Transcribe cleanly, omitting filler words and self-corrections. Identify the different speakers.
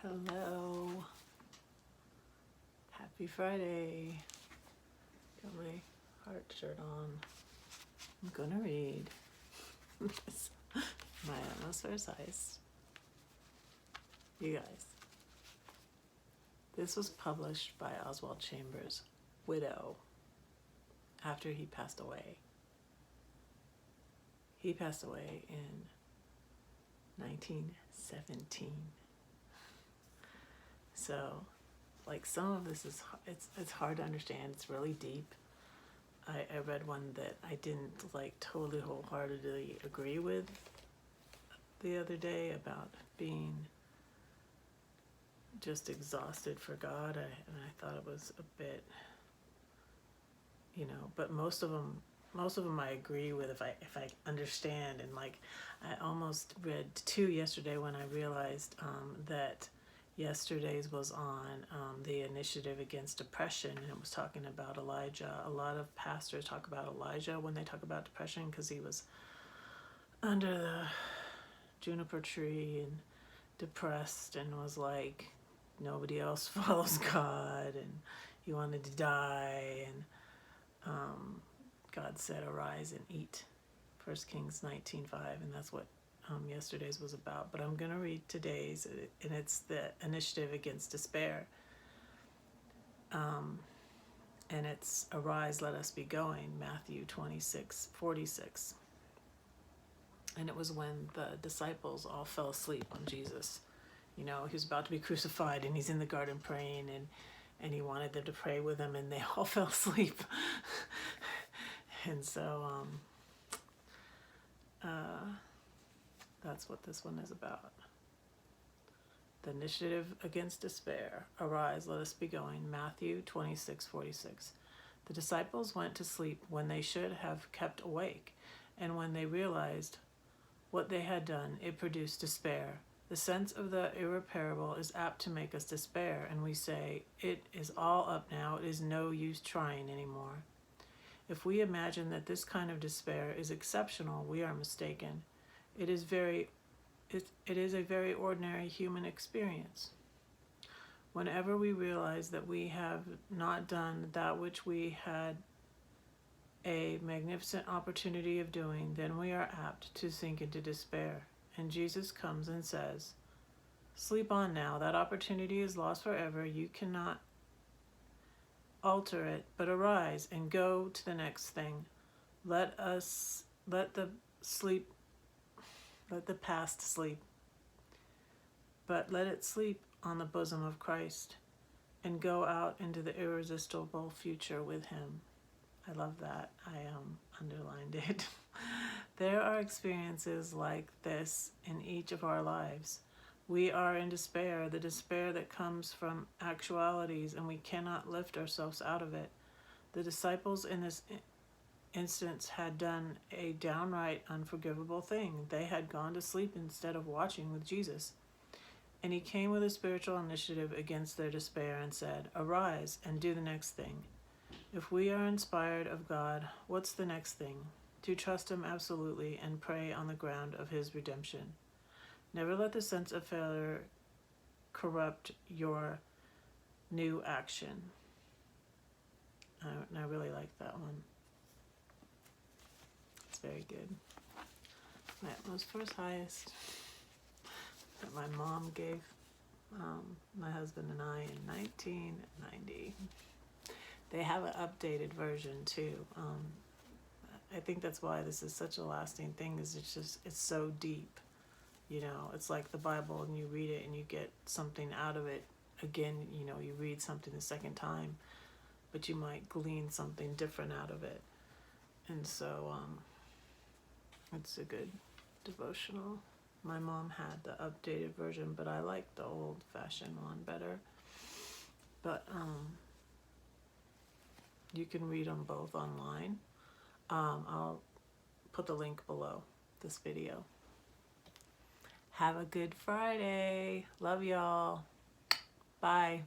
Speaker 1: Hello. Happy Friday. Got my heart shirt on. I'm gonna read my atmosphere's heist. You guys, this was published by Oswald Chambers' widow after he passed away. He passed away in 1917. So, like, some of this is, it's hard to understand. It's really deep. I read one that I didn't like totally wholeheartedly agree with the other day about being just exhausted for God, and I thought it was a bit, but most of them I agree with if I understand. And like, I almost read two yesterday when I realized that yesterday's was on the initiative against depression, and it was talking about Elijah. A lot of pastors talk about Elijah when they talk about depression because he was under the juniper tree and depressed and was like, nobody else follows God, and he wanted to die, and God said, arise and eat. 1 Kings 19:5, and that's what yesterday's was about. But I'm going to read today's, and it's the initiative against despair. And it's arise, let us be going, Matthew 26:46. And it was when the disciples all fell asleep on Jesus. He was about to be crucified, and he's in the garden praying, and he wanted them to pray with him, and they all fell asleep. And so that's what this one is about. The initiative against despair. Arise, let us be going. Matthew 26:46. The disciples went to sleep when they should have kept awake, and when they realized what they had done, it produced despair. The sense of the irreparable is apt to make us despair, and we say, it is all up now, it is no use trying anymore. If we imagine that this kind of despair is exceptional, we are mistaken. It is a very ordinary human experience. Whenever we realize that we have not done that which we had a magnificent opportunity of doing, then we are apt to sink into despair. And Jesus comes and says, sleep on now, that opportunity is lost forever. You cannot alter it, but arise and go to the next thing. Let the past sleep, but let it sleep on the bosom of Christ and go out into the irresistible future with him. I love that. I underlined it. There are experiences like this in each of our lives. We are in despair, the despair that comes from actualities, and we cannot lift ourselves out of it. The disciples in this instance had done a downright unforgivable thing. They had gone to sleep instead of watching with Jesus. And he came with a spiritual initiative against their despair and said, arise and do the next thing. If we are inspired of God, what's the next thing? To trust him absolutely and pray on the ground of his redemption. Never let the sense of failure corrupt your new action. I really like that one. It's very good. My atmosphere's highest that my mom gave my husband and I in 1990. They have an updated version too. I think that's why this is such a lasting thing, is it's so deep. It's like the Bible, and you read it and you get something out of it. Again, you read something the second time, but you might glean something different out of it. And so it's a good devotional. My mom had the updated version, but I like the old-fashioned one better. But you can read them both online. I'll put the link below this video. Have a good Friday. Love y'all. Bye.